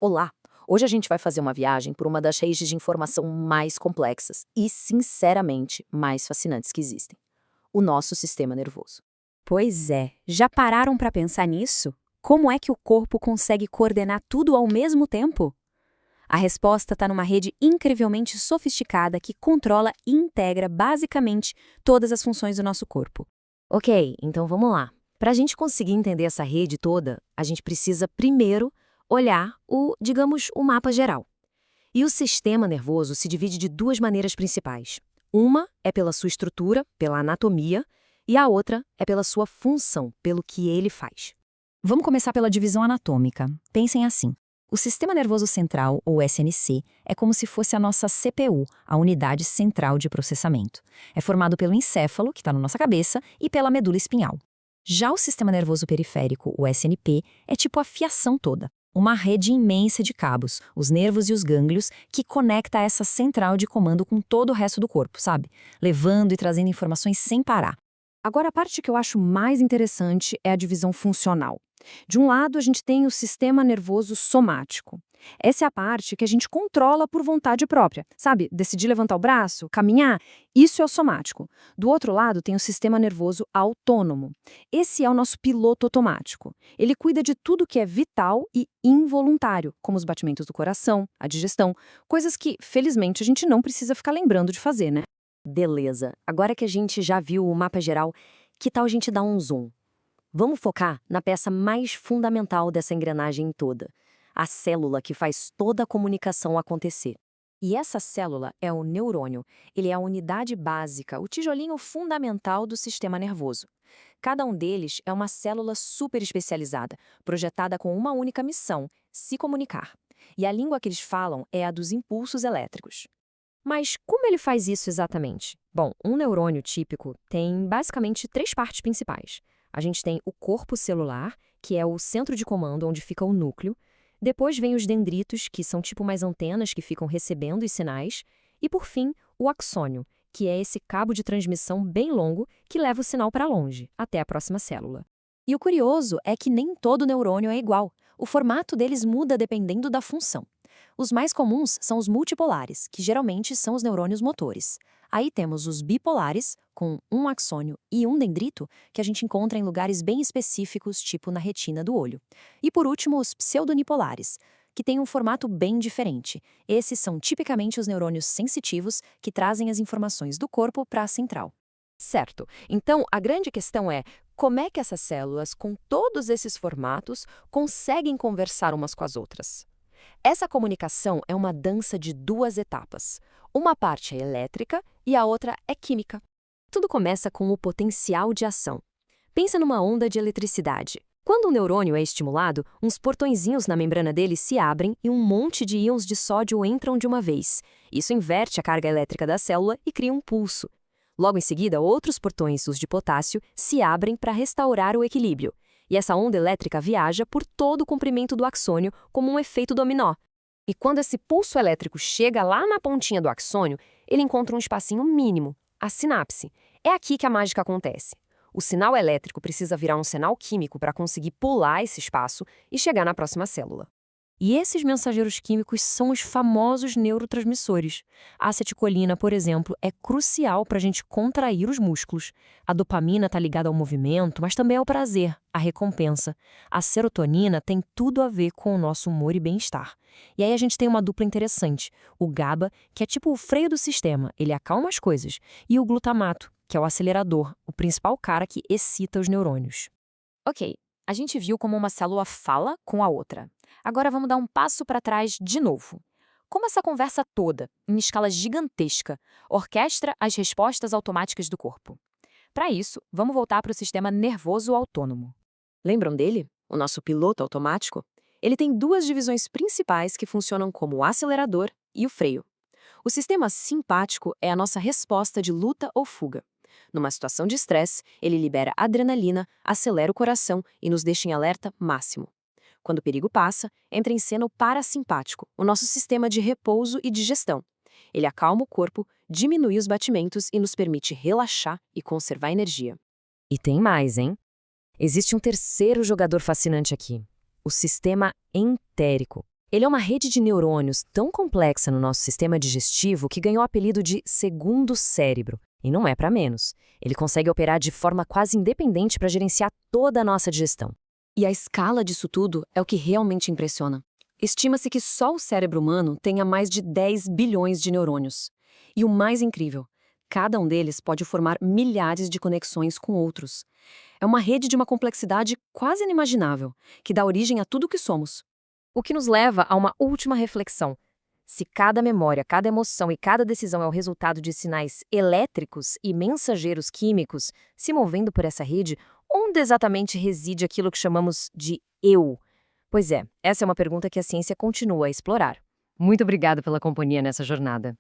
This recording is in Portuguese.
Olá! Hoje a gente vai fazer uma viagem por uma das redes de informação mais complexas e, sinceramente, mais fascinantes que existem: o nosso sistema nervoso. Pois é, já pararam para pensar nisso? Como é que o corpo consegue coordenar tudo ao mesmo tempo? A resposta está numa rede incrivelmente sofisticada que controla e integra basicamente todas as funções do nosso corpo. Ok, então vamos lá. Para a gente conseguir entender essa rede toda, a gente precisa primeiro olhar o mapa geral. E o sistema nervoso se divide de duas maneiras principais. Uma é pela sua estrutura, pela anatomia, e a outra é pela sua função, pelo que ele faz. Vamos começar pela divisão anatômica. Pensem assim. O Sistema Nervoso Central, ou SNC, é como se fosse a nossa CPU, a unidade central de processamento. É formado pelo encéfalo, que está na nossa cabeça, e pela medula espinhal. Já o Sistema Nervoso Periférico, o SNP, é tipo a fiação toda. Uma rede imensa de cabos, os nervos e os gânglios, que conecta essa central de comando com todo o resto do corpo, sabe? Levando e trazendo informações sem parar. Agora, a parte que eu acho mais interessante é a divisão funcional. De um lado, a gente tem o sistema nervoso somático. Essa é a parte que a gente controla por vontade própria. Sabe, decidir levantar o braço, caminhar, isso é o somático. Do outro lado, tem o sistema nervoso autônomo. Esse é o nosso piloto automático. Ele cuida de tudo que é vital e involuntário, como os batimentos do coração, a digestão, coisas que, felizmente, a gente não precisa ficar lembrando de fazer, né? Beleza. Agora que a gente já viu o mapa geral, que tal a gente dar um zoom? Vamos focar na peça mais fundamental dessa engrenagem toda, a célula que faz toda a comunicação acontecer. E essa célula é o neurônio. Ele é a unidade básica, o tijolinho fundamental do sistema nervoso. Cada um deles é uma célula super especializada, projetada com uma única missão: se comunicar. E a língua que eles falam é a dos impulsos elétricos. Mas como ele faz isso exatamente? Bom, um neurônio típico tem basicamente três partes principais. A gente tem o corpo celular, que é o centro de comando onde fica o núcleo. Depois vem os dendritos, que são tipo mais antenas que ficam recebendo os sinais. E por fim, o axônio, que é esse cabo de transmissão bem longo que leva o sinal para longe, até a próxima célula. E o curioso é que nem todo neurônio é igual. O formato deles muda dependendo da função. Os mais comuns são os multipolares, que geralmente são os neurônios motores. Aí temos os bipolares, com um axônio e um dendrito, que a gente encontra em lugares bem específicos, tipo na retina do olho. E por último, os pseudonipolares, que têm um formato bem diferente. Esses são tipicamente os neurônios sensitivos que trazem as informações do corpo para a central. Certo. Então, a grande questão é como é que essas células, com todos esses formatos, conseguem conversar umas com as outras? Essa comunicação é uma dança de duas etapas. Uma parte é elétrica e a outra é química. Tudo começa com o potencial de ação. Pensa numa onda de eletricidade. Quando um neurônio é estimulado, uns portõezinhos na membrana dele se abrem e um monte de íons de sódio entram de uma vez. Isso inverte a carga elétrica da célula e cria um pulso. Logo em seguida, outros portões, os de potássio, se abrem para restaurar o equilíbrio. E essa onda elétrica viaja por todo o comprimento do axônio como um efeito dominó. E quando esse pulso elétrico chega lá na pontinha do axônio, ele encontra um espacinho mínimo, a sinapse. É aqui que a mágica acontece. O sinal elétrico precisa virar um sinal químico para conseguir pular esse espaço e chegar na próxima célula. E esses mensageiros químicos são os famosos neurotransmissores. A acetilcolina, por exemplo, é crucial para a gente contrair os músculos. A dopamina está ligada ao movimento, mas também ao prazer, à recompensa. A serotonina tem tudo a ver com o nosso humor e bem-estar. E aí a gente tem uma dupla interessante. O GABA, que é tipo o freio do sistema, ele acalma as coisas. E o glutamato, que é o acelerador, o principal cara que excita os neurônios. Ok, a gente viu como uma célula fala com a outra. Agora vamos dar um passo para trás de novo. Como essa conversa toda, em escala gigantesca, orquestra as respostas automáticas do corpo? Para isso, vamos voltar para o sistema nervoso autônomo. Lembram dele? O nosso piloto automático? Ele tem duas divisões principais que funcionam como o acelerador e o freio. O sistema simpático é a nossa resposta de luta ou fuga. Numa situação de estresse, ele libera adrenalina, acelera o coração e nos deixa em alerta máximo. Quando o perigo passa, entra em cena o parasimpático, o nosso sistema de repouso e digestão. Ele acalma o corpo, diminui os batimentos e nos permite relaxar e conservar energia. E tem mais, hein? Existe um terceiro jogador fascinante aqui: o sistema entérico. Ele é uma rede de neurônios tão complexa no nosso sistema digestivo que ganhou o apelido de segundo cérebro. E não é para menos. Ele consegue operar de forma quase independente para gerenciar toda a nossa digestão. E a escala disso tudo é o que realmente impressiona. Estima-se que só o cérebro humano tenha mais de 10 bilhões de neurônios. E o mais incrível, cada um deles pode formar milhares de conexões com outros. É uma rede de uma complexidade quase inimaginável, que dá origem a tudo o que somos. O que nos leva a uma última reflexão. Se cada memória, cada emoção e cada decisão é o resultado de sinais elétricos e mensageiros químicos se movendo por essa rede, onde exatamente reside aquilo que chamamos de eu? Pois é, essa é uma pergunta que a ciência continua a explorar. Muito obrigada pela companhia nessa jornada.